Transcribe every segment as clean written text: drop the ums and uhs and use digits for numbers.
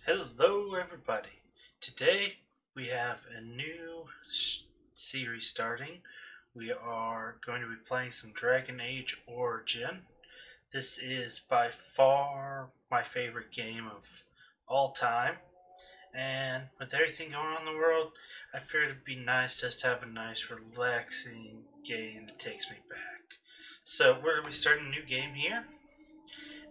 Hello, everybody. Today we have a new series starting. We are going to be playing some Dragon Age Origin. This is by far my favorite game of all time. And with everything going on in the world, I figured it'd be nice just to have a nice, relaxing game that takes me back. So we're going to be starting a new game here.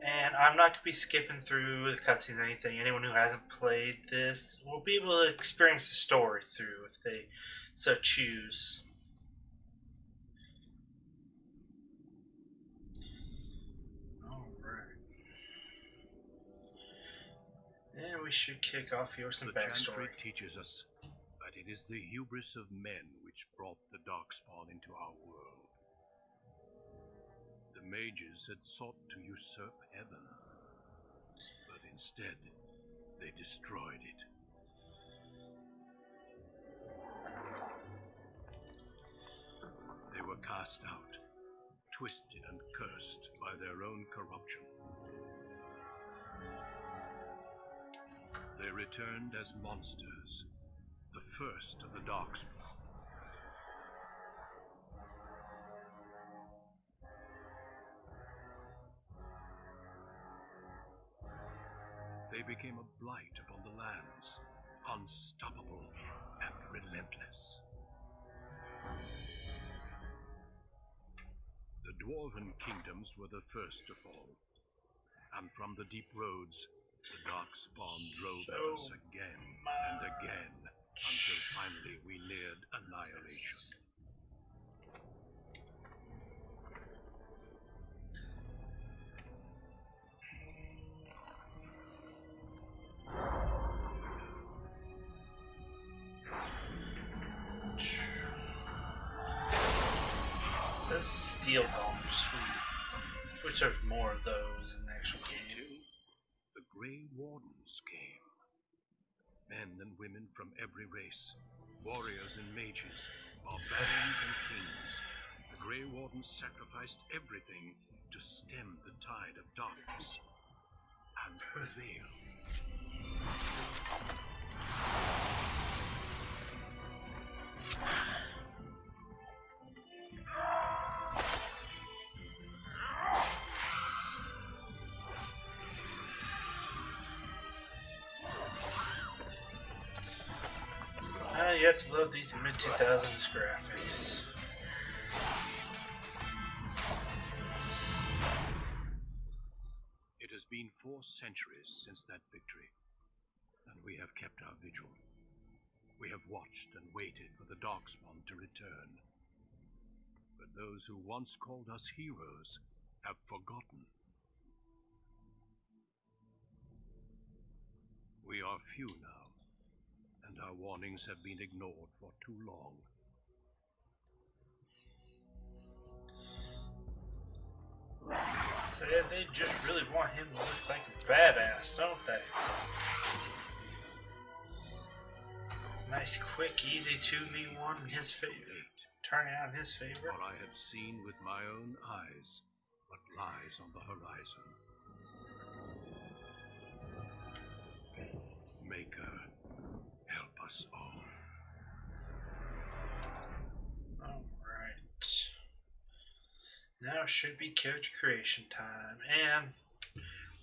And I'm not going to be skipping through the cutscenes or anything. Anyone who hasn't played this will be able to experience the story through if they so choose. Alright. And we should kick off here with some backstory. The teaches us that it is the hubris of men which brought the Darkspawn into our world. The mages had sought to usurp heaven, but instead they destroyed it. They were cast out, twisted and cursed by their own corruption. They returned as monsters, the first of the Darkspawn. They became a blight upon the lands, unstoppable and relentless. The Dwarven kingdoms were the first to fall, and from the deep roads, the Darkspawn drove at us again and again, until finally we neared annihilation. It says steel golems, which there's more of those in the actual game. The Grey Wardens came. Men and women from every race, warriors and mages, barbarians and kings. The Grey Wardens sacrificed everything to stem the tide of darkness and prevail. You have to love these mid-2000s graphics. It has been 4 centuries since that victory, and we have kept our vigil. We have watched and waited for the Darkspawn to return. But those who once called us heroes have forgotten. We are few now, and our warnings have been ignored for too long. So they just really want him to look like a badass, don't they? Nice, quick, easy 2v1 in his favor. Turn out in his favor. What I have seen with my own eyes, what lies on the horizon. Maker, help us all. Alright. Now should be character creation time, and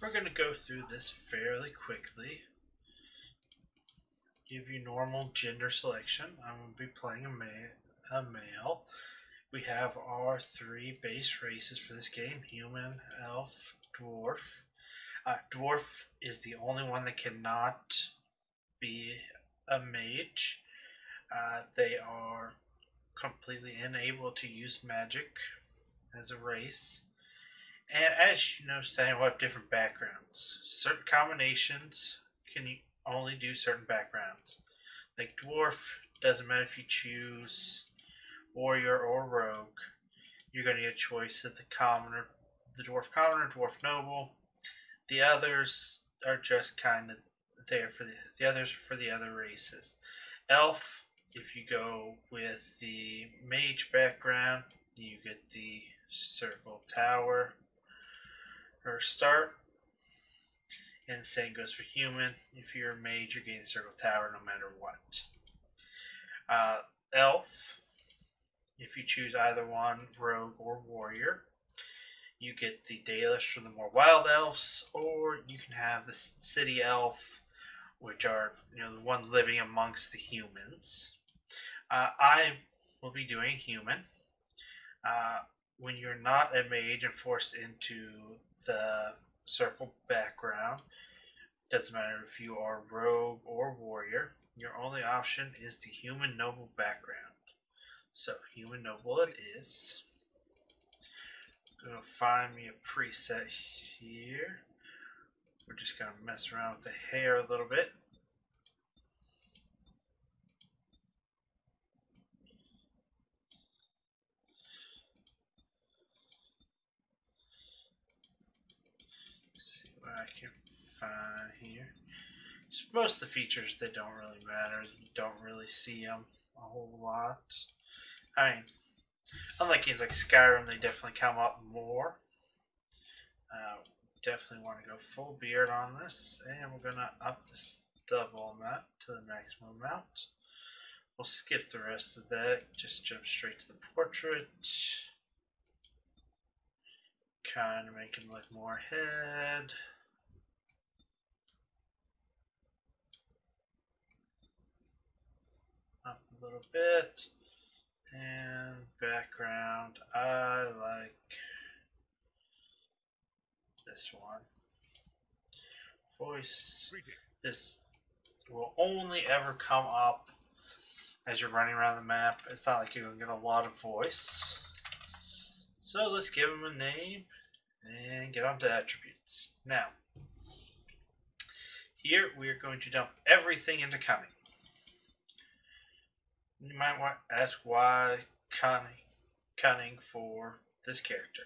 we're going to go through this fairly quickly. Give you normal gender selection. I'm going to be playing a male. We have our 3 base races for this game: human, elf, dwarf. Dwarf is the only one that cannot be a mage. They are completely unable to use magic as a race. And as you notice, they all have different backgrounds. Certain combinations can only do certain backgrounds. Like dwarf, doesn't matter if you choose warrior or rogue, you're going to get a choice of the commoner, the dwarf commoner, dwarf noble. The others are just kind of there for the others for the other races. Elf, if you go with the mage background, you get the circle tower or start. And the same goes for human. If you're a mage, you gain the circle tower no matter what. Elf, if you choose either one, rogue or warrior, you get the Dalish from the more wild elves, or you can have the city elf, which are the ones living amongst the humans. I will be doing human. When you're not a mage and forced into the circle background, doesn't matter if you are rogue or warrior, your only option is the human noble background. So human noble it is. I'm gonna find me a preset here. We're just gonna mess around with the hair a little bit. See what I can find here. Just most of the features, they don't really matter. You don't really see them a whole lot. I mean, unlike games like Skyrim, they definitely come up more. Definitely want to go full beard on this, and we're gonna up the stubble on that to the maximum amount. We'll skip the rest of that, just jump straight to the portrait. Kind of make him look more head. Up a little bit. And background, I like this one. Voice, this will only ever come up as you're running around the map. It's not like you're going to get a lot of voice. So let's give him a name and get on to attributes. Now, here we are going to dump everything into cunning. You might want to ask why cunning for this character.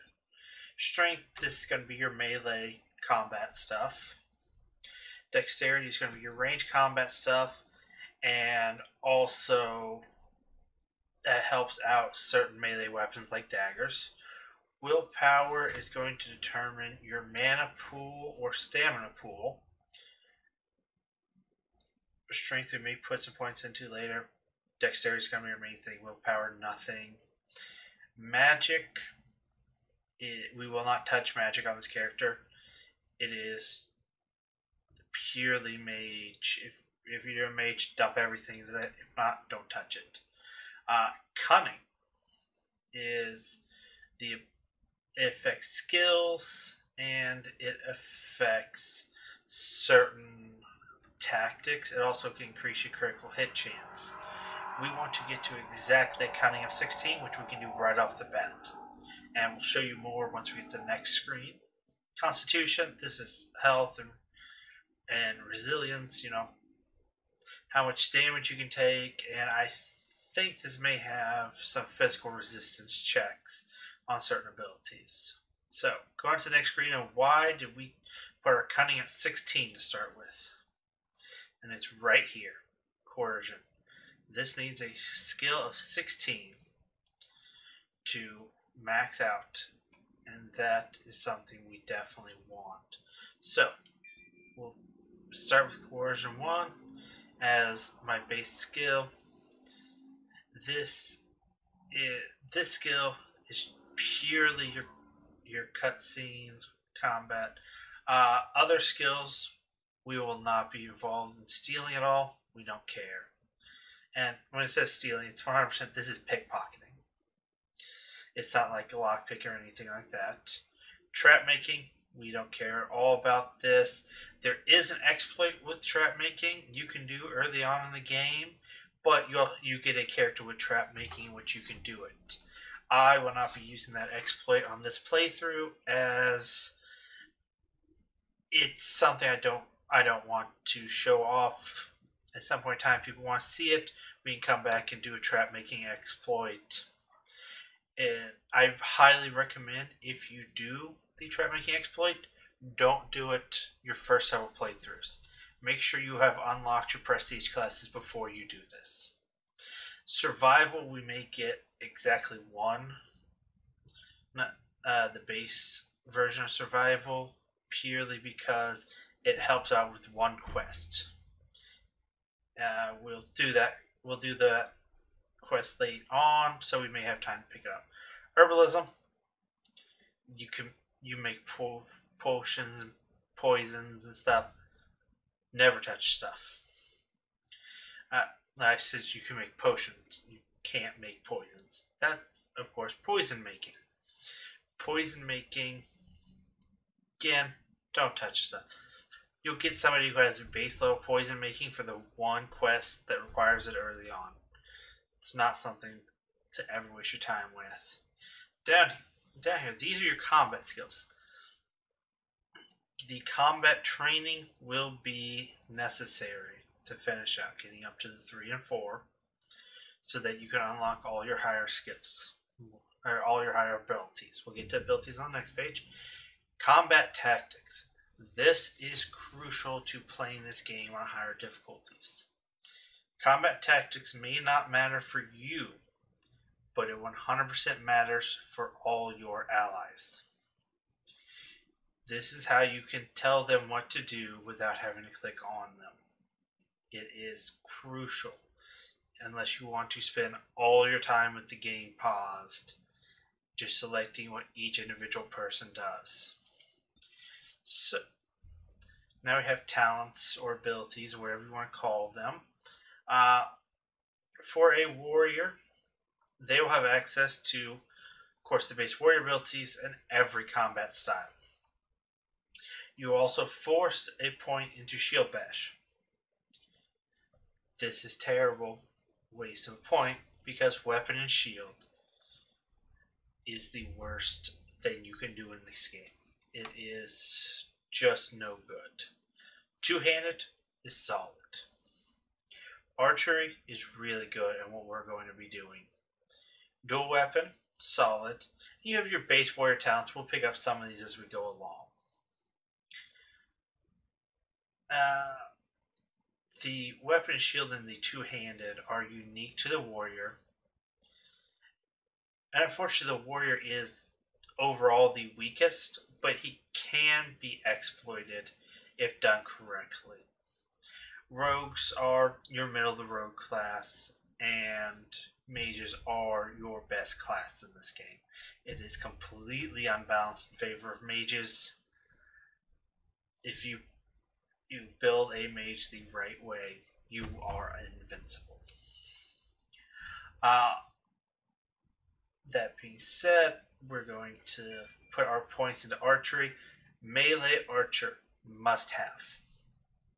Strength, this is going to be your melee combat stuff. Dexterity is going to be your range combat stuff, and also that helps out certain melee weapons like daggers. Willpower is going to determine your mana pool or stamina pool. Strength we may put some points into later. Dexterity is going to be your main thing. Willpower, nothing. Magic, we will not touch magic on this character. It is purely mage. If you're a mage, dump everything into that. If not, don't touch it. Cunning is it affects skills, and it affects certain tactics. It also can increase your critical hit chance. We want to get to exactly cunning of 16, which we can do right off the bat. And we'll show you more once we get to the next screen. Constitution, this is health and resilience, how much damage you can take, and I think this may have some physical resistance checks on certain abilities. So, go on to the next screen, and why did we put our cunning at 16 to start with? And it's right here, coercion. This needs a skill of 16 to max out, and that is something we definitely want. So, we'll start with coercion 1 as my base skill. This skill is purely your cutscene combat. Other skills, we will not be involved in stealing at all. We don't care. And when it says stealing, it's 100%. This is pickpocketing. It's not like a lockpick or anything like that. Trap making, we don't care all about this. There is an exploit with trap making you can do early on in the game, but you get a character with trap making in which you can do it. I will not be using that exploit on this playthrough, as it's something I don't want to show off. At some point in time, people want to see it. We can come back and do a trap making exploit. And I highly recommend, if you do the trap making exploit, don't do it your first several playthroughs. Make sure you have unlocked your prestige classes before you do this. Survival, we may get exactly one. The base version of survival, purely because it helps out with one quest. We'll do that. We'll do the quest late on, so we may have time to pick it up. Herbalism. You make potions and poisons and stuff. Never touch stuff. I said you can make potions. You can't make poisons. That's, of course, poison making. Poison making, again, don't touch stuff. You'll get somebody who has a base level poison making for the one quest that requires it early on. It's not something to ever waste your time with. Down here, these are your combat skills. The combat training will be necessary to finish out, getting up to the 3 and 4, so that you can unlock all your higher skills, or all your higher abilities. We'll get to abilities on the next page. Combat tactics. This is crucial to playing this game on higher difficulties. Combat tactics may not matter for you, but it 100% matters for all your allies. This is how you can tell them what to do without having to click on them. It is crucial, unless you want to spend all your time with the game paused, just selecting what each individual person does. So, now we have talents or abilities, whatever you want to call them. For a warrior, they will have access to, of course, the base warrior abilities and every combat style. You will also force a point into Shield Bash. This is terrible waste of a point because weapon and shield is the worst thing you can do in this game. It is just no good. Two-handed is solid. Archery is really good and what we're going to be doing. Dual weapon, solid. You have your base warrior talents. We'll pick up some of these as we go along. The weapon, shield, and the two-handed are unique to the warrior. And unfortunately, the warrior is overall the weakest, but he can be exploited if done correctly. Rogues are your middle of the road class, and mages are your best class in this game. It is completely unbalanced in favor of mages. If you build a mage the right way, you are invincible. That being said, we're going to put our points into archery. Melee archer must have.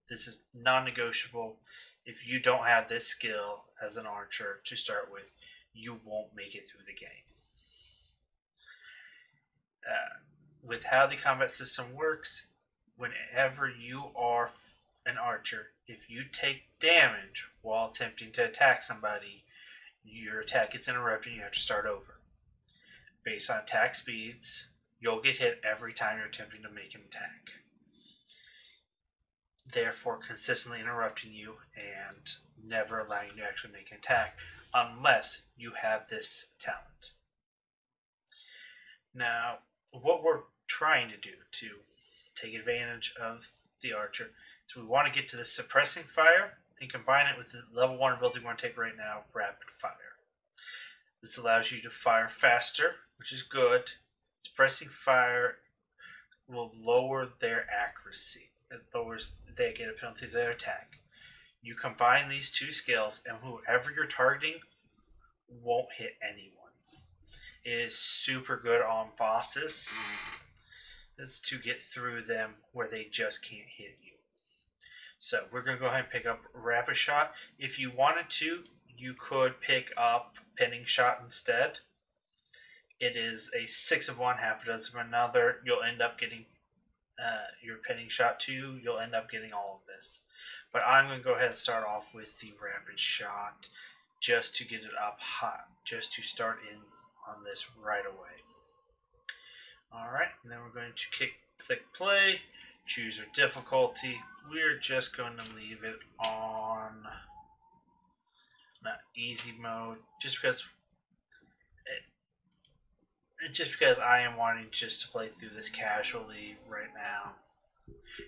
This is non-negotiable. If you don't have this skill as an archer to start with, you won't make it through the game. With how the combat system works, whenever you are an archer, if you take damage while attempting to attack somebody, your attack gets interrupted and you have to start over. Based on attack speeds, you'll get hit every time you're attempting to make an attack. Therefore, consistently interrupting you and never allowing you to actually make an attack unless you have this talent. Now, what we're trying to do to take advantage of the archer is we want to get to the suppressing fire and combine it with the level 1 ability we want to take right now, rapid fire. This allows you to fire faster, which is good. Suppressing fire will lower their accuracy. It lowers, they get a penalty to their attack. You combine these two skills and whoever you're targeting won't hit anyone. It is super good on bosses. Is to get through them where they just can't hit you. So we're going to go ahead and pick up Rapid Shot. If you wanted to, you could pick up Pinning Shot instead. It is a 6 of one, half a dozen of another. You'll end up getting your Pinning Shot too. You'll end up getting all of this. But I'm going to go ahead and start off with the Rapid Shot just to get it up hot, just to start in on this right away. Alright, and then we're going to click play, choose our difficulty. We're just going to leave it on not easy mode, just because I am wanting just to play through this casually right now.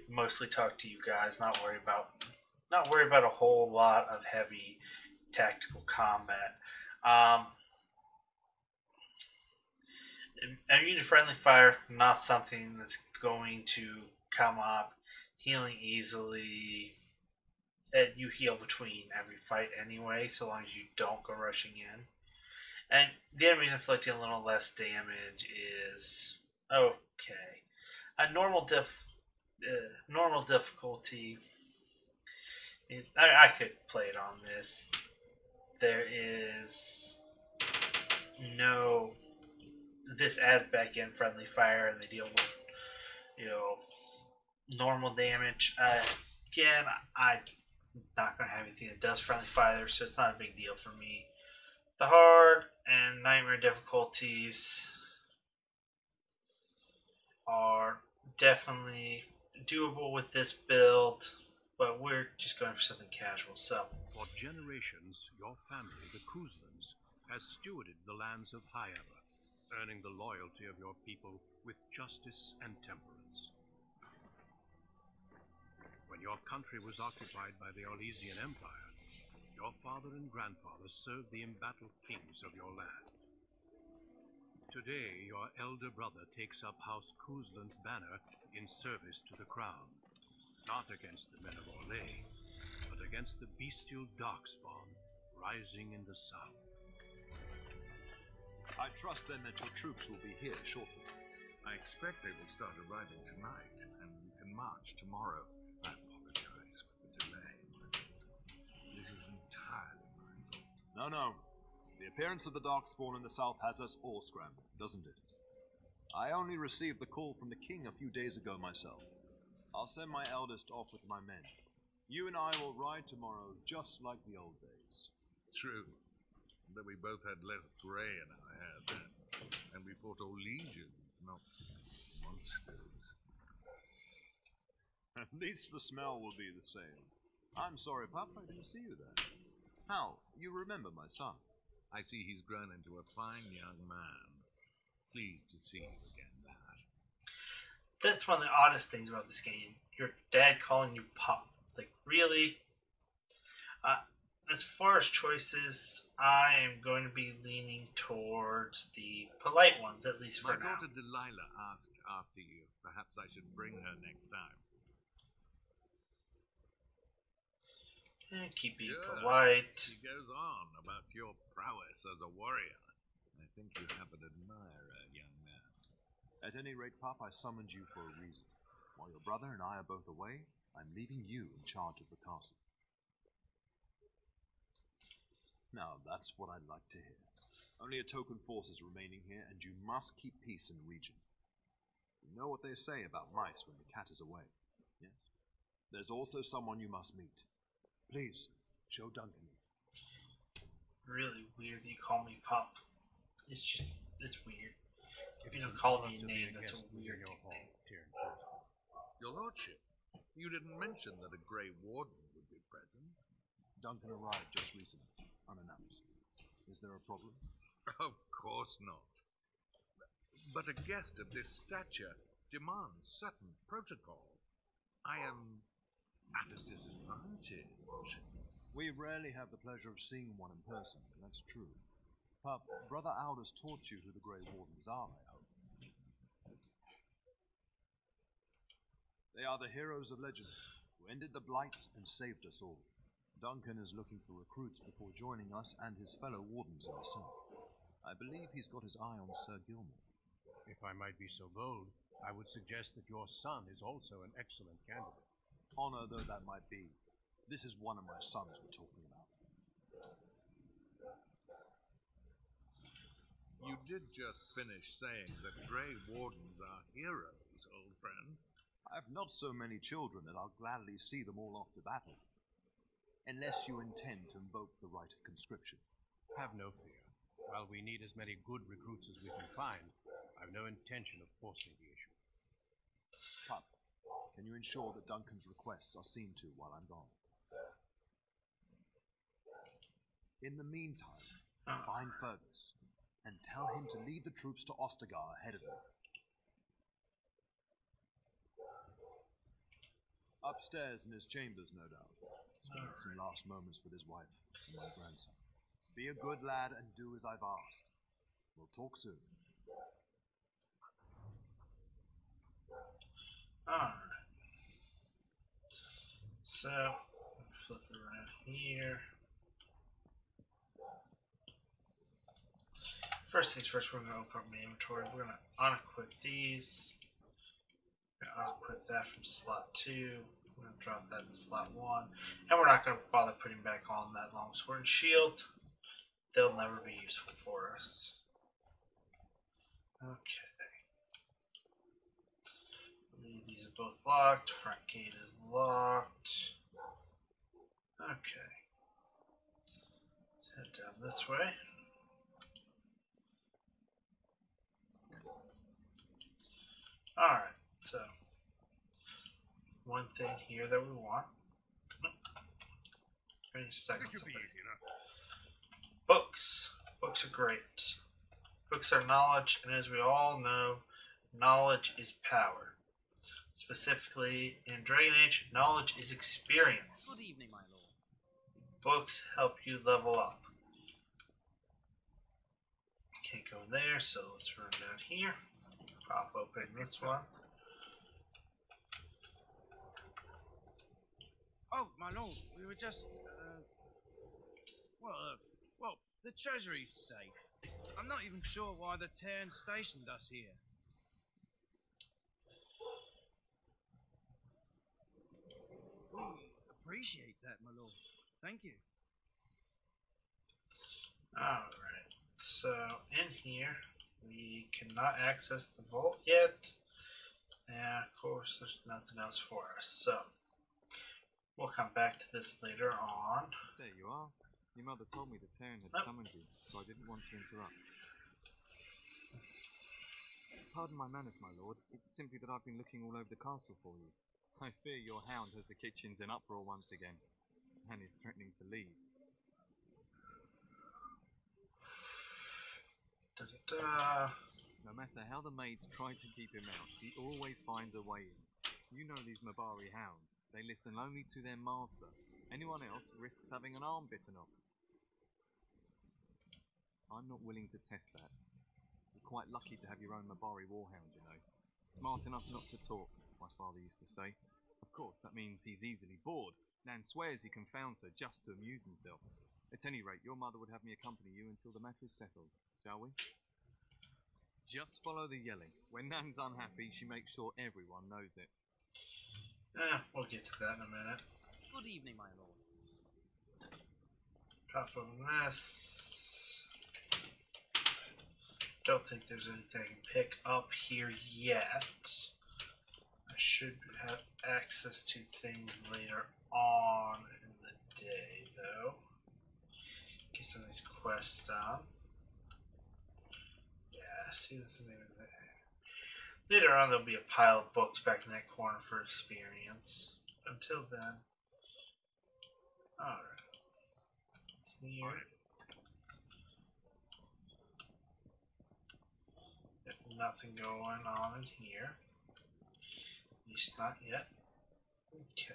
mostly talk to you guys, not worry about a whole lot of heavy tactical combat. Um, Immune to friendly fire, not something that's going to come up. Healing easily. You heal between every fight anyway, so long as you don't go rushing in. And the enemies inflicting a little less damage is okay. A normal difficulty. I could play it on this. There is no. This adds back in friendly fire, and they deal with you know normal damage. Again, I'm not going to have anything that does friendly fire, so it's not a big deal for me. The hard and nightmare difficulties are definitely doable with this build, but we're just going for something casual. So, For generations, your family, the Kuzlans, has stewarded the lands of Highever, earning the loyalty of your people with justice and temperance. When your country was occupied by the Orlesian Empire, your father and grandfather served the embattled kings of your land. Today, your elder brother takes up House Kuzlan's banner in service to the crown, not against the men of Orlais, but against the bestial darkspawn rising in the south. I trust then that your troops will be here shortly. I expect they will start arriving tonight, and we can march tomorrow. I apologize for the delay, but this is entirely my fault. No. The appearance of the Darkspawn in the south has us all scrambling, doesn't it? I only received the call from the king a few days ago myself. I'll send my eldest off with my men. You and I will ride tomorrow just like the old days. True, but we both had less gray in our hair then, and we fought all legions, not monsters. At least the smell will be the same. I'm sorry, Pup, I didn't see you there. How? You remember my son? I see he's grown into a fine young man. Pleased to see you again, Dad. that's one of the oddest things about this game. Your dad calling you Pop. Like, really? As far as choices, I am going to be leaning towards the polite ones, at least for My now. daughter Delilah asked after you. Perhaps I should bring her next time. And keep being Sure. polite. She goes on about your prowess as a warrior. I think you have an admirer, young man. At any rate, Pup, I summoned you for a reason. While your brother and I are both away, I'm leaving you in charge of the castle. Now, that's what I'd like to hear. Only a token force is remaining here, and you must keep peace in the region. You know what they say about mice when the cat is away, yes? There's also someone you must meet. Please, show Duncan. Really weird that you call me Pop. It's weird. If you don't call me a name, that's a weird nickname. Your lordship, you didn't mention that a Grey Warden would be present. Duncan arrived just recently, unannounced. Is there a problem? Of course not. But a guest of this stature demands certain protocol. I am at a disadvantage. We rarely have the pleasure of seeing one in person, that's true. Pup, Brother Aldous taught you who the Grey Wardens are, I hope. They are the heroes of legend, who ended the Blights and saved us all. Duncan is looking for recruits before joining us and his fellow Wardens in the south. I believe he's got his eye on Sir Gilmore. If I might be so bold, I would suggest that your son is also an excellent candidate. Honor though that might be, this is one of my sons we're talking about. You did just finish saying that Grey Wardens are heroes, old friend. I have not so many children that I'll gladly see them all off to battle. Unless you intend to invoke the right of conscription. Have no fear. While we need as many good recruits as we can find, I've no intention of forcing the issue. Pup, can you ensure that Duncan's requests are seen to while I'm gone? In the meantime, find Fergus and tell him to lead the troops to Ostagar ahead of me. Upstairs in his chambers, no doubt. Spending some last moments with his wife and my grandson. Be a good lad and do as I've asked. We'll talk soon. Alright. So, flip it around here. First things first, we're going to open up my inventory. We're going to unequip these. We're going to unequip that from slot 2. We're going to drop that in slot 1. And we're not going to bother putting back on that long sword and shield. They'll never be useful for us. Okay. These are both locked. Front gate is locked. Okay. Let's head down this way. Alright, so one thing here that we want. Books. Books are great. Books are knowledge, and as we all know, knowledge is power. Specifically, in Dragon Age, knowledge is experience. Good evening, my lord. Books help you level up. Can't go in there, so let's run down here. Pop open this one. Oh, my lord, we were just, well, the treasury's safe. I'm not even sure why the Terran stationed us here. We appreciate that, my lord. Thank you. Alright, so in here, we cannot access the vault yet. And of course, there's nothing else for us. So, we'll come back to this later on. There you are. Your mother told me the Terran had summoned you, so I didn't want to interrupt. Pardon my manners, my lord. It's simply that I've been looking all over the castle for you. I fear your hound has the kitchens in uproar once again, and is threatening to leave. No matter how the maids try to keep him out, he always finds a way in. You know these Mabari hounds. They listen only to their master. Anyone else risks having an arm bitten off. I'm not willing to test that. You're quite lucky to have your own Mabari warhound, you know. Smart enough not to talk, my father used to say. Of course, that means he's easily bored. Nan swears he confounds her just to amuse himself. At any rate, your mother would have me accompany you until the matter is settled, shall we? Just follow the yelling. When Nan's unhappy, she makes sure everyone knows it. We'll get to that in a minute. Good evening, my lord. Pop on this. Don't think there's anything I can pick up here yet. I should have access to things later on in the day, though. Get some of these quests done. Yeah, see this maybe there. Later on, there'll be a pile of books back in that corner for experience. Until then, alright. Here. Nothing going on in here. At least not yet. Okay.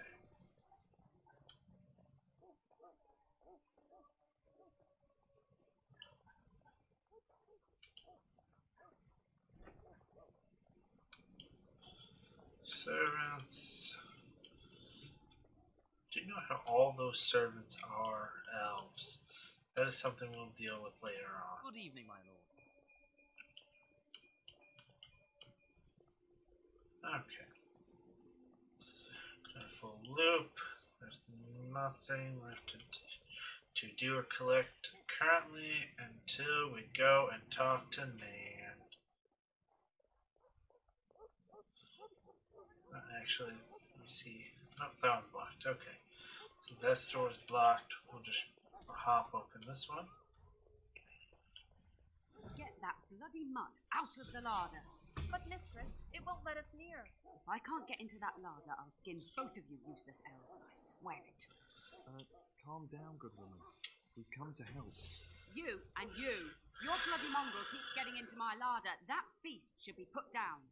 Servants. Do you know how all those servants are elves? That is something we'll deal with later on. Good evening, my lord. Okay. A full loop. There's nothing left to do or collect currently until we go and talk to Nan. Actually, let me see. Nope, that one's locked. Okay. So that store's locked. We'll just hop open this one. Get that bloody mutt out of the larder. But mistress, it won't let us near. If I can't get into that larder, I'll skin both of you useless elves, I swear it. Calm down, good woman. We've come to help. You and you. Your bloody mongrel keeps getting into my larder. That beast should be put down.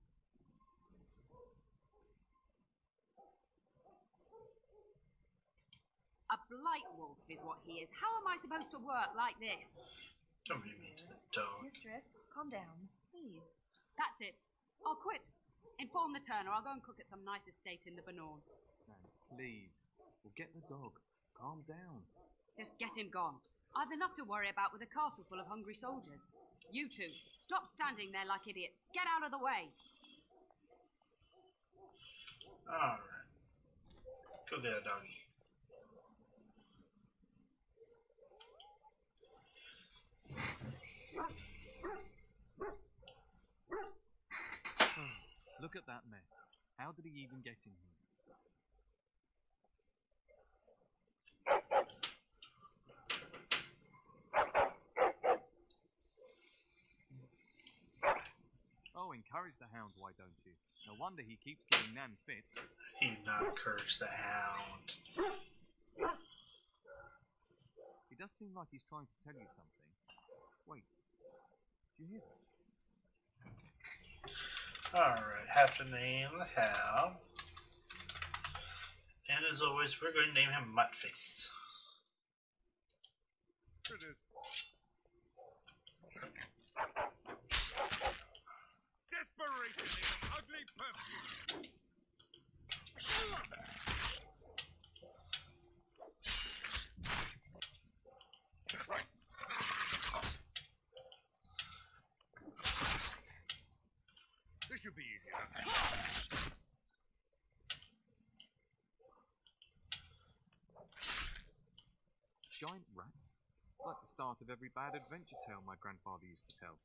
A blight wolf is what he is. How am I supposed to work like this? Don't be mean to the dog. Mistress, calm down, please. That's it. I'll quit. Inform the turner. I'll go and cook at some nice estate in the Banorn. Nan, please. We'll get the dog. Calm down. Just get him gone. I've enough to worry about with a castle full of hungry soldiers. You two, stop standing there like idiots. Get out of the way. Alright. Go get a doggy. Look at that mess. How did he even get in here? Oh, encourage the hound, why don't you? No wonder he keeps getting Nan fit. You not encourage the hound. He does seem like he's trying to tell you something. Wait. Do you hear that? Alright, have to name the hound. And as always, we're going to name him Muttface. Desperation is an ugly perfume. This should be easier. Giant rats? Like the start of every bad adventure tale my grandfather used to tell.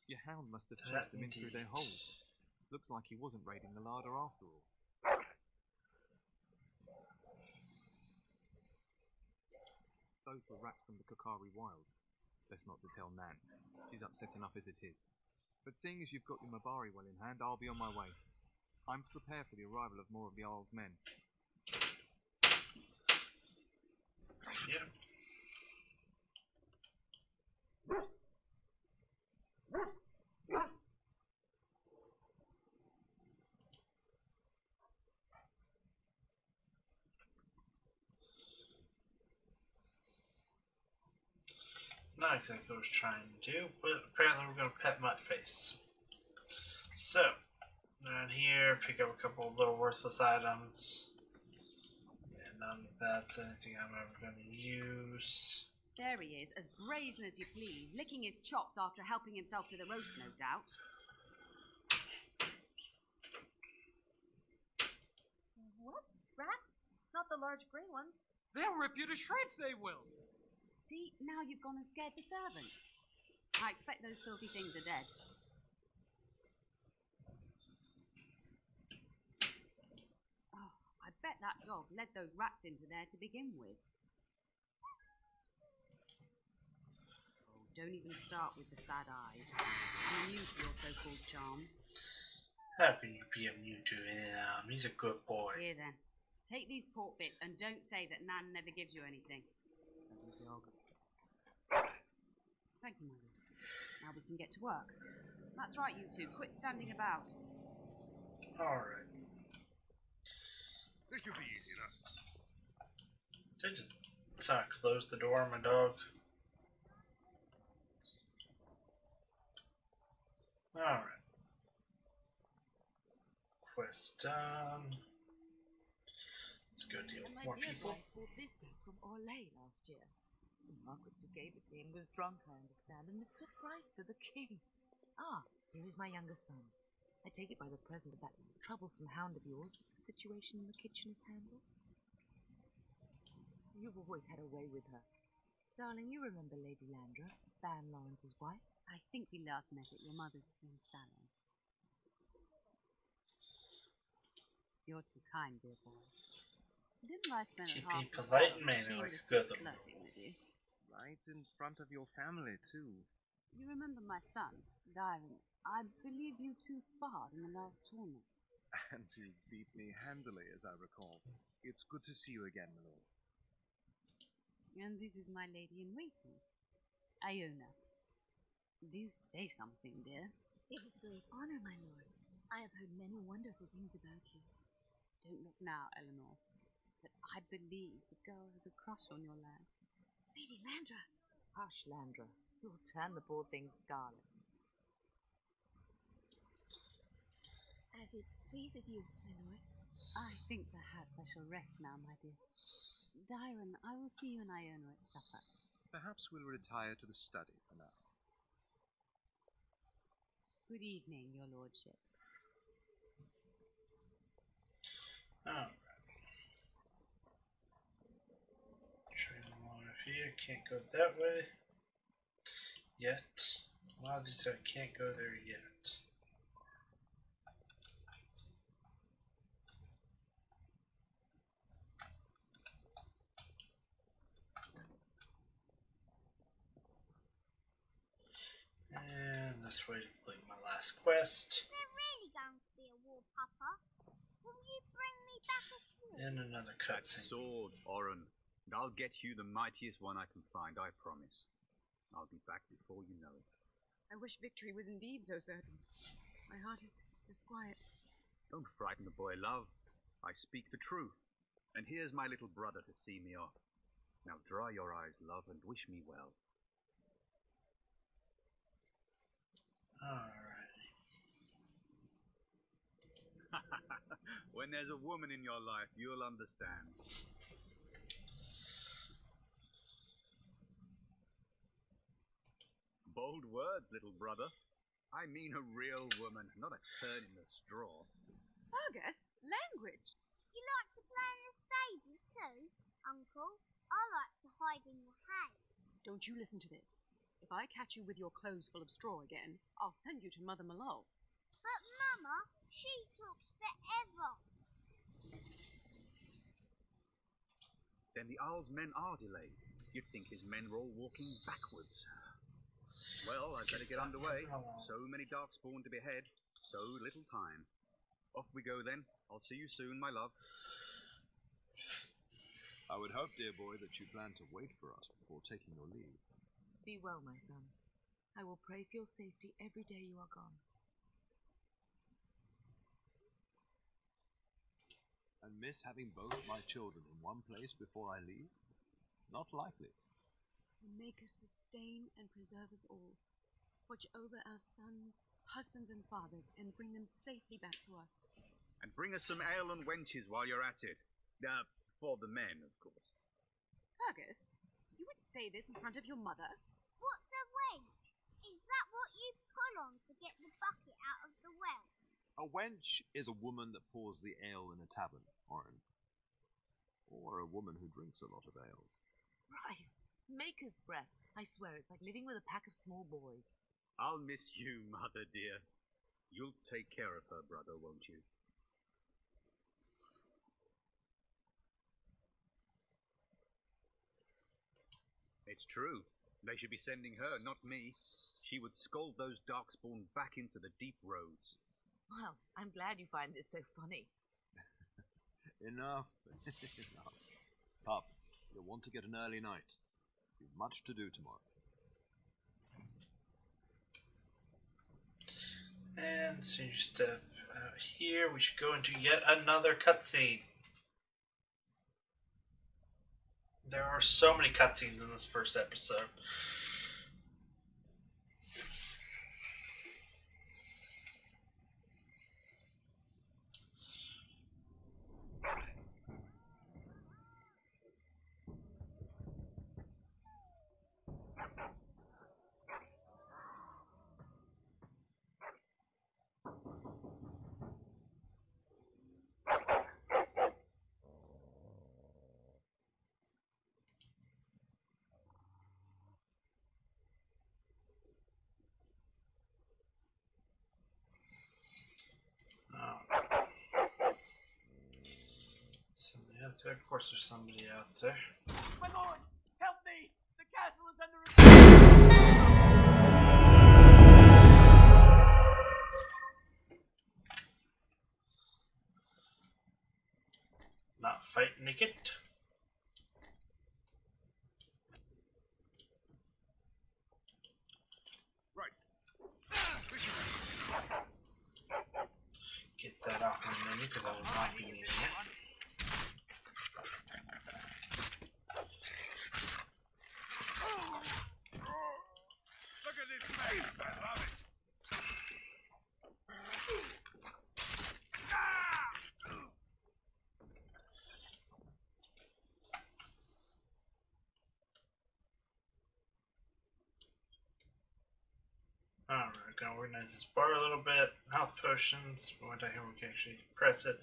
Your hound must have chased them in through their holes. Looks like he wasn't raiding the larder after all. Those were rats from the Kokari Wilds. Best not to tell Nan. She's upset enough as it is. But seeing as you've got your Mabari well in hand, I'll be on my way. I'm to prepare for the arrival of more of the Isle's men. Yep. Not exactly what I was trying to do, but apparently we're going to pet Muttface. So, around here, pick up a couple of little worthless items. And none of that's anything I'm ever going to use. There he is, as brazen as you please, licking his chops after helping himself to the roast, no doubt. What? Rats? Not the large grey ones. They'll rip you to shreds, they will. See, now you've gone and scared the servants. I expect those filthy things are dead. Oh, I bet that dog led those rats into there to begin with. Oh, don't even start with the sad eyes. I'm immune to your so-called charms. Happy you be immune to him. He's a good boy. Here then, take these pork bits and don't say that Nan never gives you anything. Lovely dog. Thank you, my lord. Now we can get to work. That's right, you two. Quit standing about. Alright. This should be easy enough. Did I just decide to close the door on my dog? Alright. Quest done. Let's go deal with more people. My dear wife bought this back from Orlais last year. The Marquis who gave it to him was drunk, I understand, and mistook Christ for the king. Ah, here is my younger son. I take it by the present that troublesome hound of yours, the situation in the kitchen is handled. You've always had a way with her. Darling, you remember Lady Landra, Van Lawrence's wife? I think we last met at your mother's spring salon. You're too kind, dear boy. Didn't I spend Keep half being the polite salon and manly like a shamelessly good little flirting with you? Right in front of your family, too. You remember my son, Dyron? I believe you two sparred in the last tournament. And you beat me handily, as I recall. It's good to see you again, my lord. And this is my lady-in-waiting, Iona. Do say something, dear. It is a great honor, my lord. I have heard many wonderful things about you. Don't look now, Eleanor. but I believe the girl has a crush on your lad. Lady Landra. Hush, Landra. You'll turn the poor thing scarlet. As it pleases you, my lord. I think perhaps I shall rest now, my dear. Dyron, I will see you and Iona at supper. Perhaps we'll retire to the study for now. Good evening, your lordship. Alright. Train along here. Can't go that way. Yet. A lot of these I can't go there yet. And this way to complete my last quest. Is there really going to be a war, Papa? Will you bring me back a sword? And another That cutscene. sword, Oren. And I'll get you the mightiest one I can find, I promise. I'll be back before you know it. I wish victory was indeed so certain. My heart is disquiet. Don't frighten the boy, love. I speak the truth. And here's my little brother to see me off. Now dry your eyes, love, and wish me well. Alright. When there's a woman in your life, you'll understand. Bold words, little brother. I mean a real woman, not a turn in the straw. Fergus, language. You like to play in the stable too, Uncle? I like to hide in the hay. Don't you listen to this. If I catch you with your clothes full of straw again, I'll send you to Mother Malone. But Mama, she talks forever. Then the Owl's men are delayed. You'd think his men were all walking backwards. Well, I'd better get underway. So many darkspawn to behead, so little time. Off we go then. I'll see you soon, my love. I would hope, dear boy, that you plan to wait for us before taking your leave. Be well, my son. I will pray for your safety every day you are gone. And miss having both my children in one place before I leave? Not likely. And make us sustain and preserve us all. Watch over our sons, husbands, and fathers, and bring them safely back to us. And bring us some ale and wenches while you're at it. For the men, of course. Fergus, you would say this in front of your mother? What's a wench? Is that what you pull on to get the bucket out of the well? A wench is a woman that pours the ale in a tavern, Oren. Or a woman who drinks a lot of ale. Rice, maker's breath. I swear it's like living with a pack of small boys. I'll miss you, mother dear. You'll take care of her, brother, won't you? It's true. They should be sending her, not me. She would scold those darkspawn back into the deep roads. Well, I'm glad you find this so funny. Enough. Enough. Pup, you'll want to get an early night. You've much to do tomorrow. And as soon as you step out here, we should go into yet another cutscene. There are so many cutscenes in this first episode. Somebody out there. Of course, there's somebody out there. My lord, help me! The castle is under attack! Not fighting to get. Right. Get that off my menu because I will not be needing it. gonna organize this bar a little bit. Health potions. One down here we can actually press it.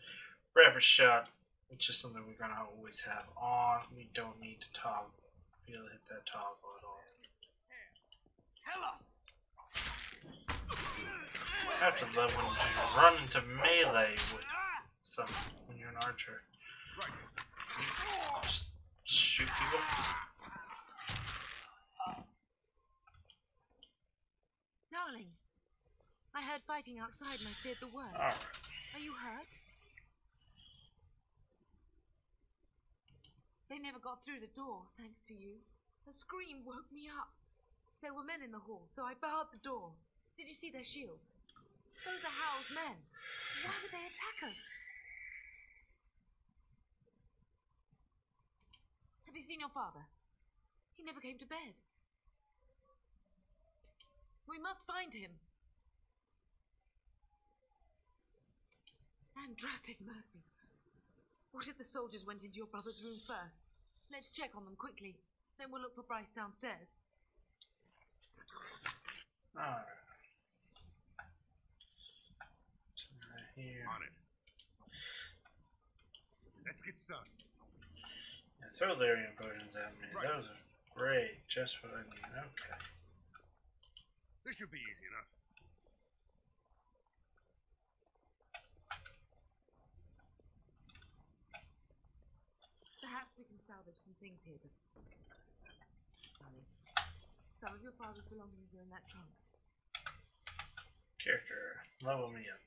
Rapid shot, which is something we're gonna always have on. We don't need to be able to hit that toggle at all. Tell us. After level, you just run into melee with some when you're an archer. Just shoot people. Darling, I heard fighting outside and I feared the worst. Alright. Are you hurt? They never got through the door, thanks to you. A scream woke me up. There were men in the hall, so I barred the door. Did you see their shields? Those are Hal's men. Why would they attack us? Have you seen your father? He never came to bed. We must find him. And trust his mercy. What if the soldiers went into your brother's room first? Let's check on them quickly. Then we'll look for Bryce downstairs. Alright. Here. On it. Let's get started. Yeah, throw Lyrian potions at me. Right. Those are great. Just what I need. Okay. This should be easy enough. Perhaps we can salvage some things here to... Darling, some of your father's belongings are in that trunk. Character. Level me up.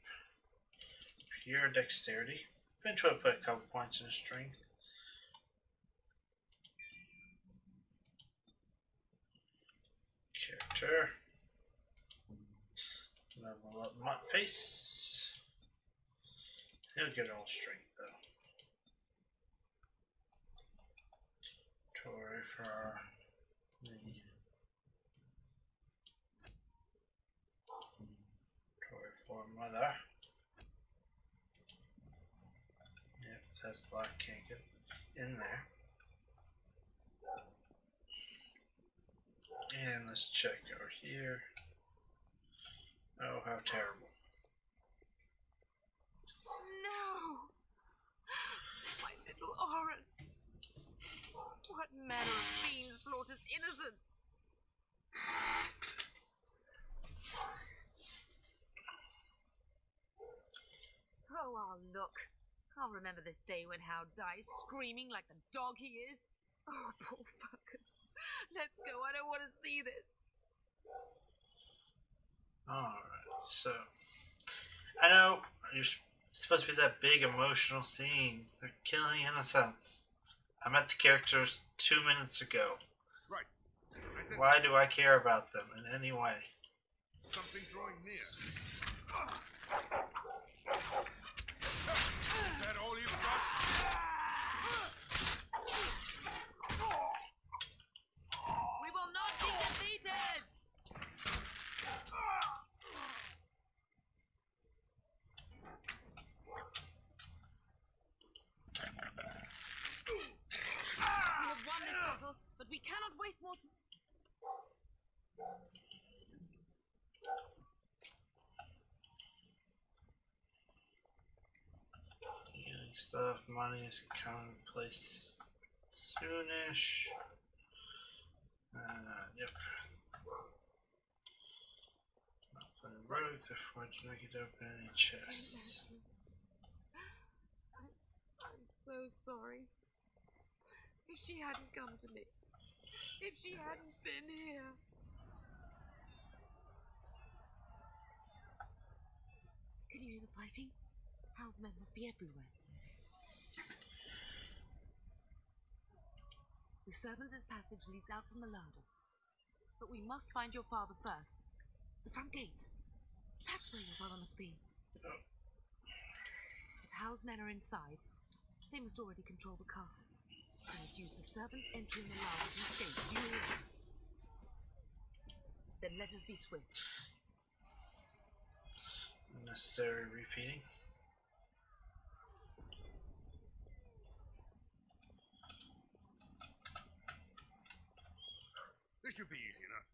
Pure dexterity. Eventually put a couple points in strength. Character. Level up my face. He'll get all strength though. Tori for me. Tori for mother. Yep, that's black, can't get in there. And let's check over here. Oh, how terrible. No! My little Oren! What manner of fiend slaughters innocents? Oh, I'll look. I'll remember this day when Hal dies screaming like the dog he is. Oh, poor fuckers. Let's go. I don't want to see this. Alright, so I know you're supposed to be that big emotional scene. They're killing innocents. I met the characters 2 minutes ago. Right. Why do I care about them in any way? Something drawing near. Is that all you've got? We will not be defeated! We have won this battle, but we cannot waste more time. Healing stuff, money is coming in place soonish. Yep. Not playing rogue, therefore do not get open any chests. I'm so sorry. If she hadn't come to me, if she hadn't been here. Can you hear the fighting? Hal's men must be everywhere. The servants' passage leads out from the larder. But we must find your father first. The front gates. That's where your father must be. If Hal's men are inside, they must already control the castle. We must use the servants entering the larder to escape. Do you hear? Then let us be swift. Unnecessary repeating. This should be easy enough.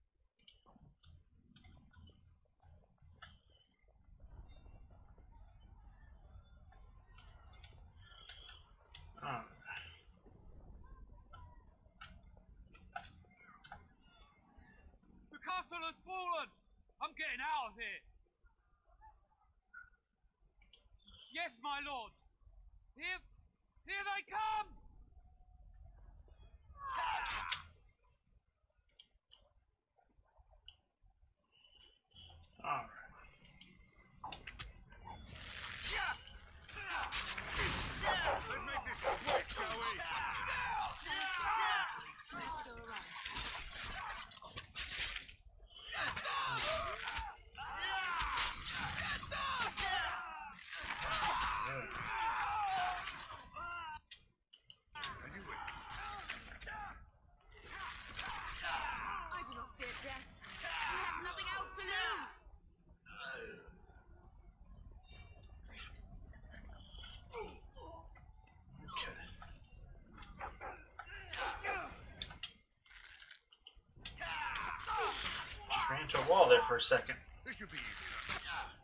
my lord! Here they come! Alright. Let's make this quick, shall we? As you wish. I do not fear death. We have nothing else to lose. Okay. Just ran into a wall there for a second. This should be easy enough.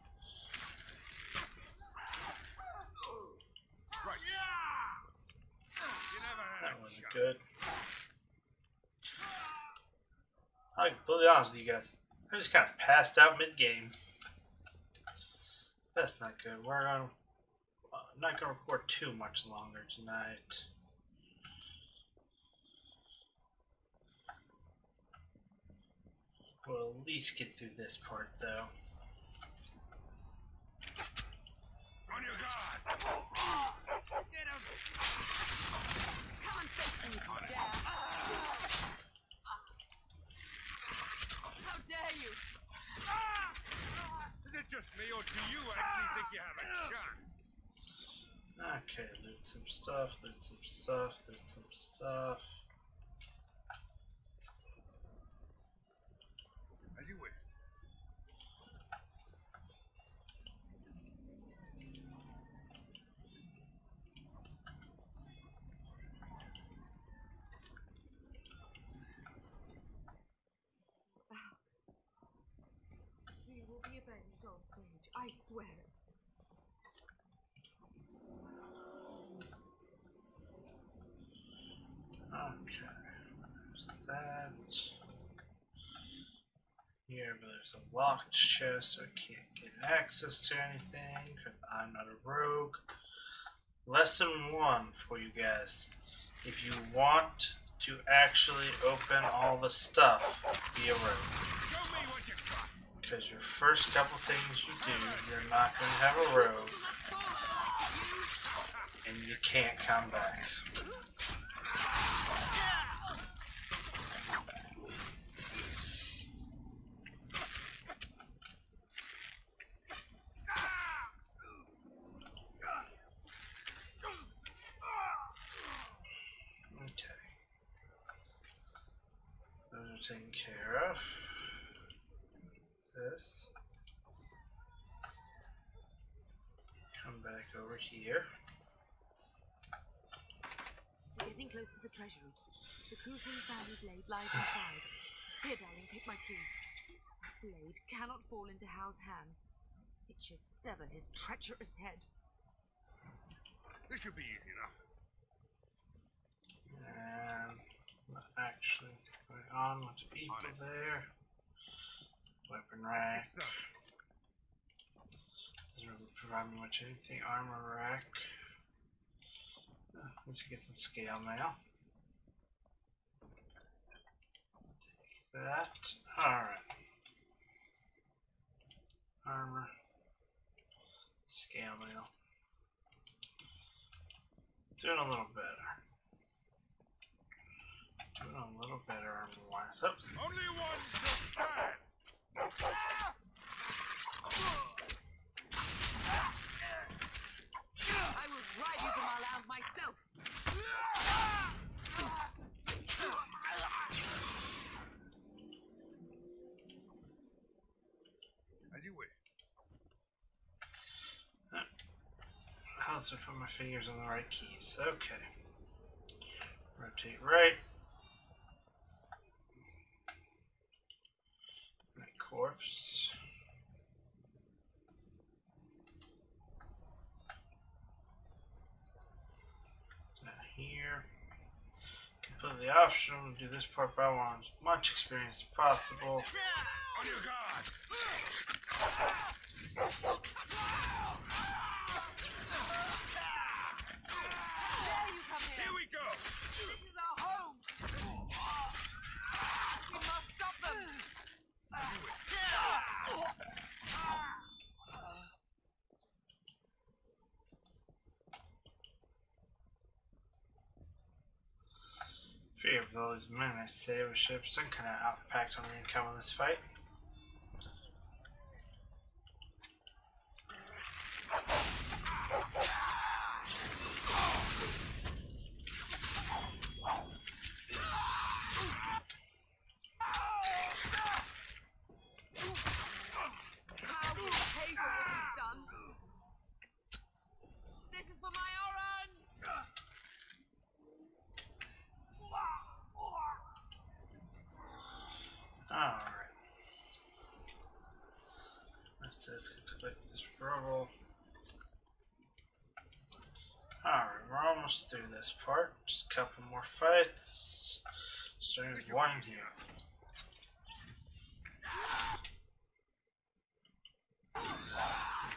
Right. You never had That a wasn't shot. good. I'll be completely honest with you guys. I just kind of passed out mid-game. That's not good. I'm not going to record too much longer tonight. We'll at least get through this part, though. On your guard. Get him! Come and face me, you dare. How dare you? Is it just me, or do you actually think you have a chance? Okay, loot some stuff, loot some stuff, loot some stuff. As you wish. You will be avenged, old sage. I swear it. Okay, there's that. Here, but there's a locked chest, so I can't get access to anything because I'm not a rogue. Lesson 1 for you guys. If you want to actually open all the stuff, be a rogue. Show me what you got. Because your first couple things you do, you're not going to have a rogue. And you can't come back. Okay. Those are taken care of. This. Come back over here. We're getting close to the treasury. The Kuzman family blade lies inside. Here, darling, take my key. This blade cannot fall into Hal's hands. It should sever his treacherous head. This should be easy enough. And actually, going on with the people there. Weapon rack. Let's get started. Doesn't really provide me much anything. Armor rack. Let's get some scale mail. Take that. Alright. Armor. Scale mail. Doing a little better. Doing a little better armor-wise. Oh. Only one shall stand. I will drive you from our land myself. As you wish. How's to put my fingers on the right keys? Okay. Rotate right. That corpse. That here. Completely optional. Do this part, but I want as much experience as possible. On your guard. Fear of those men, I say, we should have some kind of impact on the income of this fight. Alright. Let's just click this rubble. Alright, we're almost through this part. Just a couple more fights. Starting with one here.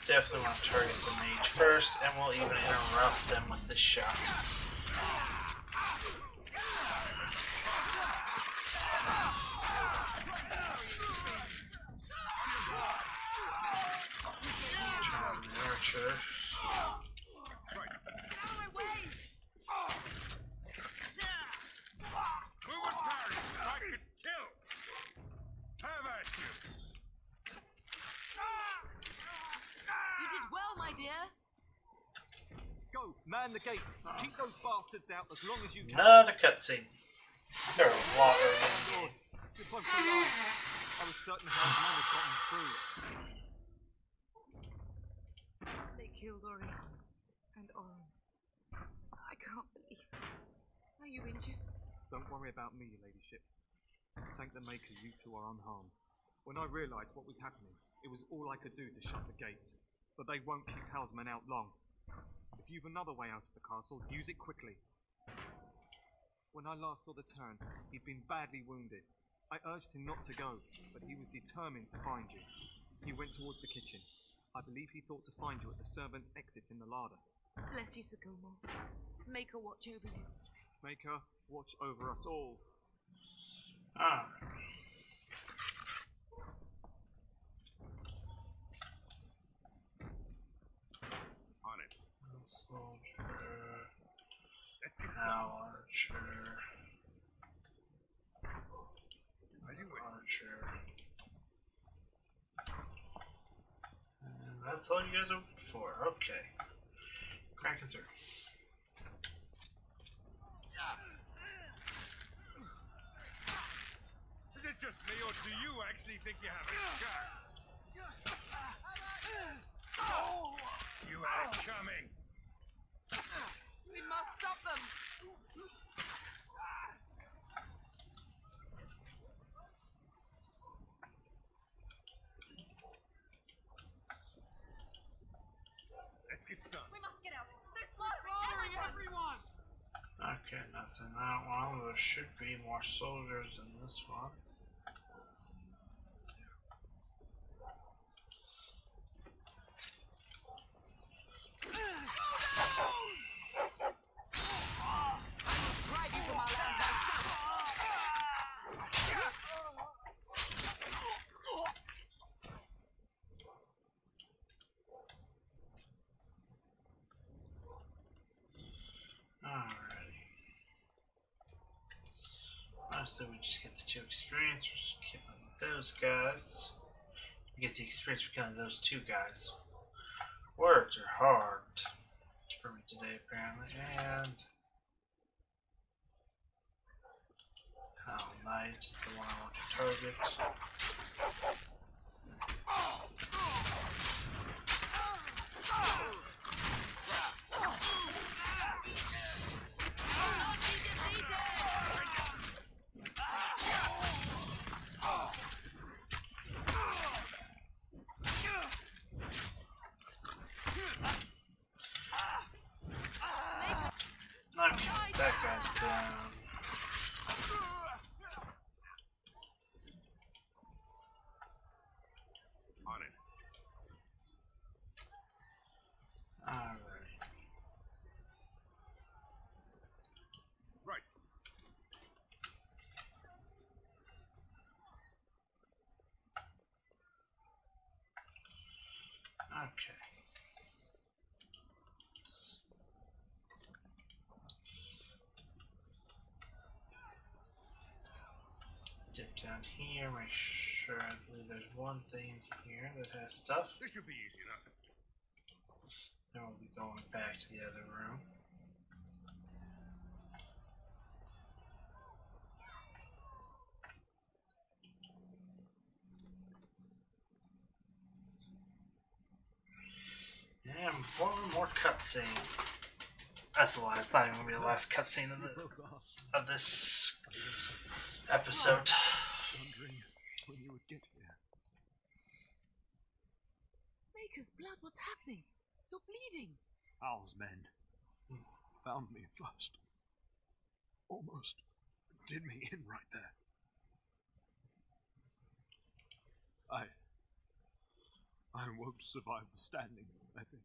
Definitely want to target the mage first, and we'll even interrupt them with this shot. Archer. You did well, my dear. Go, man the gate. Keep those bastards out as long as you can. Another cutscene. They're water in You're both alive. I was certain how the man had gotten through. They killed Orion and Oren. I can't believe. Are you injured? Don't worry about me, your ladyship. Thank the Maker, you two are unharmed. When I realised what was happening, it was all I could do to shut the gates. But they won't keep Houseman out long. If you've another way out of the castle, use it quickly. When I last saw the Turn, he'd been badly wounded. I urged him not to go, but he was determined to find you. He went towards the kitchen. I believe he thought to find you at the servants' exit in the larder. Bless you, Sycamore. Make her watch over you. Make her watch over us all. Ah. On it. Soldier. Let's get Now Archer. As you wish. Archer. And that's all you guys are looking for. Okay. Cracking through. Is it just me, or do you actually think you have a chance? You had it coming. We must stop them. Let's get started. We must get out. They're slaughtering everyone. Okay, nothing that one. There should be more soldiers in this one. Alrighty. Honestly, we just get the 2 experience for killing those guys. We get the experience for killing those 2 guys. Words are hard for me today, apparently. And Hell Knight is the one I want to target. Okay, that guy's down. On it. Alright. Right. Okay. Dip down here, make sure, I believe there's one thing here that has stuff. This should be easy enough. Then we'll be going back to the other room. And one more cutscene. That's the last. Not even gonna be the last cutscene of this episode. Wondering when you would get here. Maker's blood, what's happening? You're bleeding. Owl's men found me first. Almost did me in right there. I won't survive the standing, I think.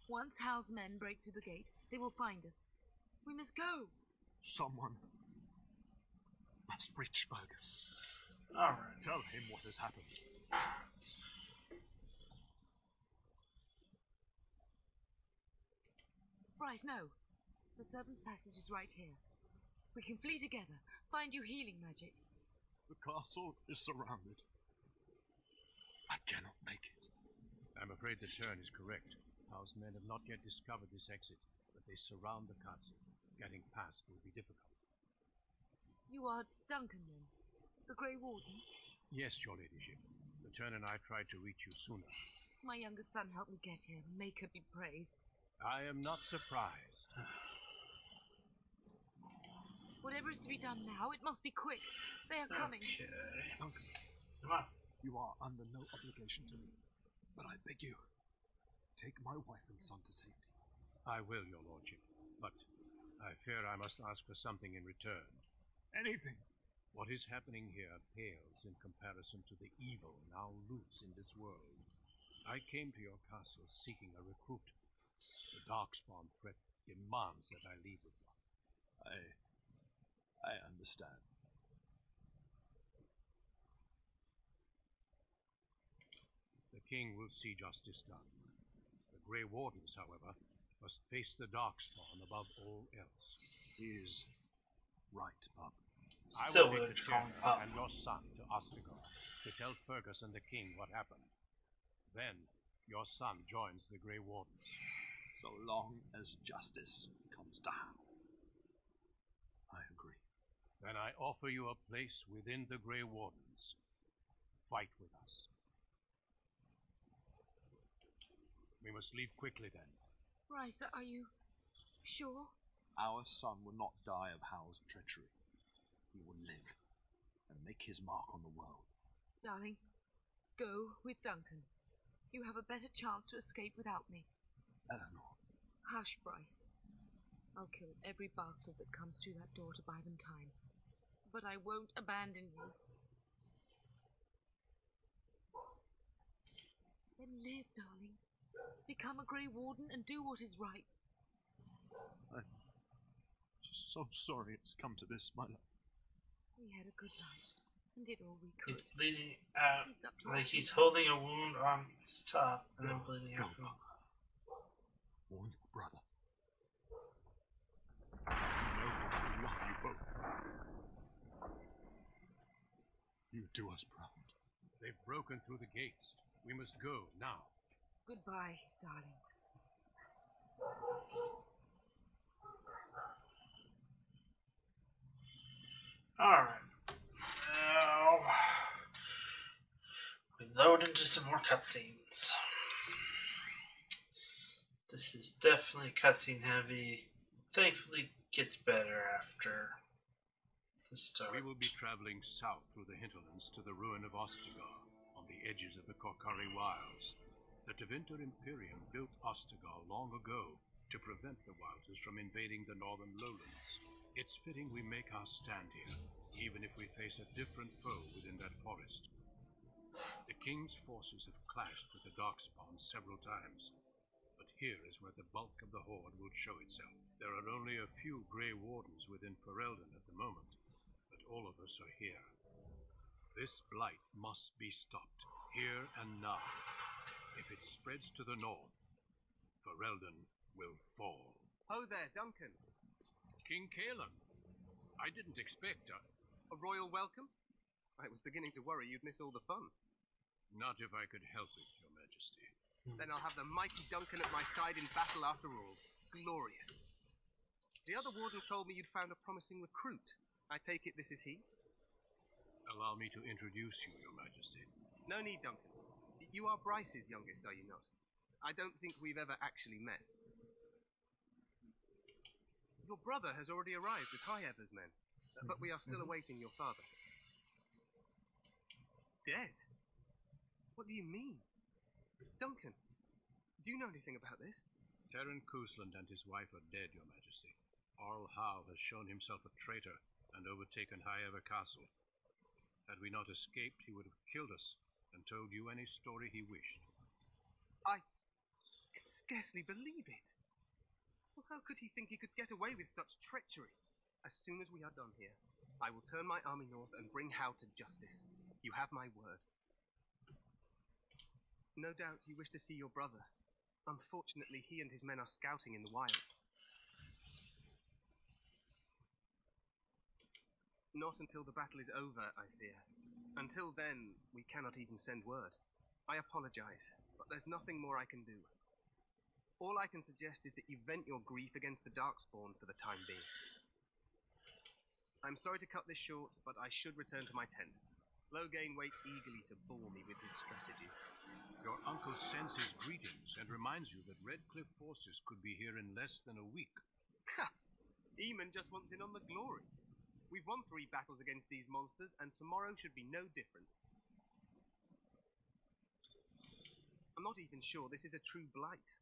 Once Hal's men break through the gate, they will find us. We must go. Someone must reach Fergus. Alright. Tell him what has happened. Bryce, no. The servant's passage is right here. We can flee together, find you healing magic. The castle is surrounded. I cannot make it. I'm afraid the turn is correct. House men have not yet discovered this exit, but they surround the castle. Getting past will be difficult. You are Duncan, then? The Grey Warden? Yes, your ladyship. The turn and I tried to reach you sooner. My younger son helped me get here. Maker be praised. I am not surprised. Whatever is to be done now, it must be quick. They are coming. Okay. Duncan, Come on. you are under no obligation to me, but I beg you, take my wife and son to safety. I will, your lordship, but I fear I must ask for something in return. Anything. What is happening here pales in comparison to the evil now loose in this world. I came to your castle seeking a recruit. The Darkspawn threat demands that I leave with one. I understand. The king will see justice done. The Grey Wardens, however, must face the Darkspawn above all else. He is right, Pup. Still I will weird take to the call him chairman Pup. and your son to Ostigor to tell Fergus and the king what happened. Then your son joins the Grey Wardens. So long as justice comes to Hal. I agree. Then I offer you a place within the Grey Wardens. Fight with us. We must leave quickly then. Bryce, are you sure? Our son will not die of Hal's treachery. He will live and make his mark on the world. Darling, go with Duncan. You have a better chance to escape without me. Eleanor. Hush, Bryce. I'll kill every bastard that comes through that door to buy them time. But I won't abandon you. Then live, darling. Become a Grey Warden and do what is right. I'm so sorry it's come to this, my love. We had a good night and did all we could. He's bleeding out. It's up to Like us. he's holding a wound on his top and then bleeding out from Warn your brother. You know we love you both. You do us proud. They've broken through the gates. We must go now. Goodbye, darling. Alright. Now we load into some more cutscenes. This is definitely cutscene heavy. Thankfully gets better after the start. We will be traveling south through the hinterlands to the ruin of Ostigor, on the edges of the Korkari Wilds. The Tevinter Imperium built Ostigor long ago to prevent the Wilders from invading the northern lowlands. It's fitting we make our stand here, even if we face a different foe within that forest. The King's forces have clashed with the Darkspawn several times, but here is where the bulk of the Horde will show itself. There are only a few Grey Wardens within Ferelden at the moment, but all of us are here. This blight must be stopped, here and now. If it spreads to the north, Ferelden will fall. Ho there, Duncan. King Kalen. I didn't expect a royal welcome? I was beginning to worry you'd miss all the fun. Not if I could help it, Your Majesty. Then I'll have the mighty Duncan at my side in battle after all. Glorious. The other wardens told me you'd found a promising recruit. I take it this is he? Allow me to introduce you, Your Majesty. No need, Duncan. You are Bryce's youngest, are you not? I don't think we've ever actually met. Your brother has already arrived with Highever's men, but we are still awaiting your father. Dead? What do you mean? Duncan, do you know anything about this? Terran Cousland and his wife are dead, Your Majesty. Arl Howe has shown himself a traitor and overtaken Highever Castle. Had we not escaped, he would have killed us and told you any story he wished. I can scarcely believe it. Well, how could he think he could get away with such treachery? As soon as we are done here, I will turn my army north and bring Howe to justice. You have my word. No doubt you wish to see your brother. Unfortunately, he and his men are scouting in the wild. Not until the battle is over, I fear. Until then, we cannot even send word. I apologize, but there's nothing more I can do. All I can suggest is that you vent your grief against the Darkspawn for the time being. I'm sorry to cut this short, but I should return to my tent. Loghain waits eagerly to bore me with his strategy. Your uncle sends his greetings and reminds you that Redcliffe forces could be here in less than a week. Ha! Eamon just wants in on the glory. We've won 3 battles against these monsters, and tomorrow should be no different. I'm not even sure this is a true blight.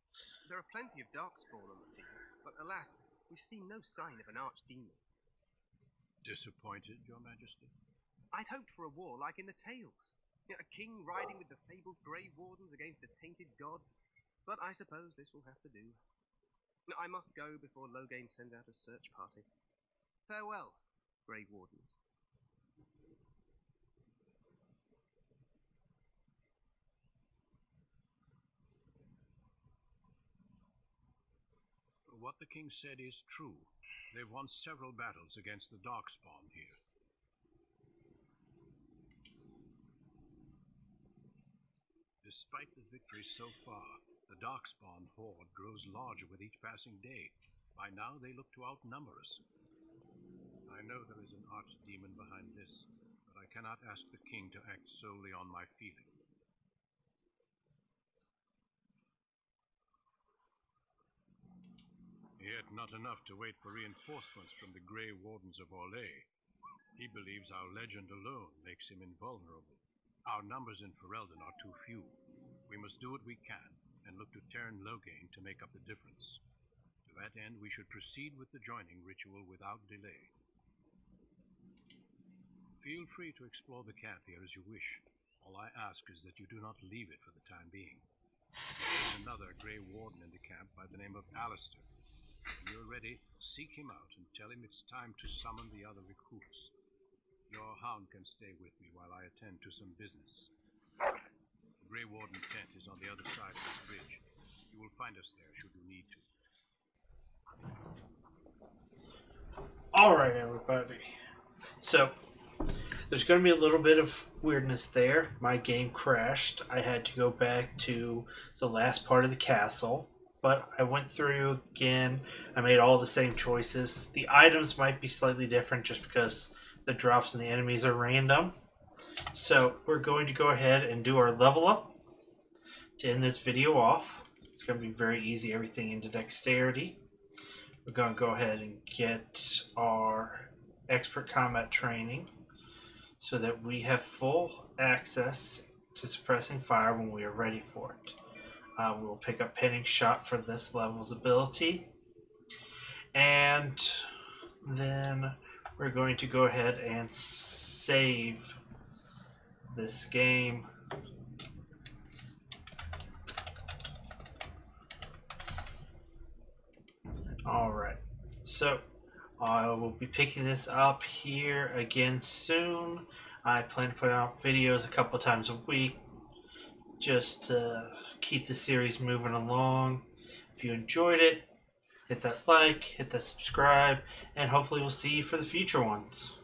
There are plenty of Darkspawn on the field, but alas, we've seen no sign of an archdemon. Disappointed, Your Majesty? I'd hoped for a war like in the tales. A king riding with the fabled Grey Wardens against a tainted god. But I suppose this will have to do. I must go before Loghain sends out a search party. Farewell, Grey Wardens. What the king said is true. They've won several battles against the Darkspawn here. Despite the victories so far, the Darkspawn horde grows larger with each passing day. By now they look to outnumber us. I know there is an archdemon behind this, but I cannot ask the king to act solely on my feeling. Yet not enough to wait for reinforcements from the Grey Wardens of Orlais. He believes our legend alone makes him invulnerable. Our numbers in Ferelden are too few. We must do what we can, and look to Terran Loghain to make up the difference. To that end, we should proceed with the joining ritual without delay. Feel free to explore the camp here as you wish. All I ask is that you do not leave it for the time being. There is another Grey Warden in the camp by the name of Alistair. When you're ready, seek him out and tell him it's time to summon the other recruits. Your hound can stay with me while I attend to some business. The Grey Warden tent is on the other side of the bridge. You will find us there should you need to. Alright, everybody. So, there's going to be a little bit of weirdness there. My game crashed. I had to go back to the last part of the castle. But I went through again. I made all the same choices. The items might be slightly different just because the drops and the enemies are random. So we're going to go ahead and do our level up to end this video off. It's going to be very easy, everything into dexterity. We're going to go ahead and get our expert combat training so that we have full access to suppressing fire when we are ready for it. We'll pick up pinning shot for this level's ability. And then we're going to go ahead and save this game. Alright, so I will be picking this up here again soon. I plan to put out videos a couple times a week just to keep the series moving along. If you enjoyed it, hit that like, hit that subscribe, and hopefully we'll see you for the future ones.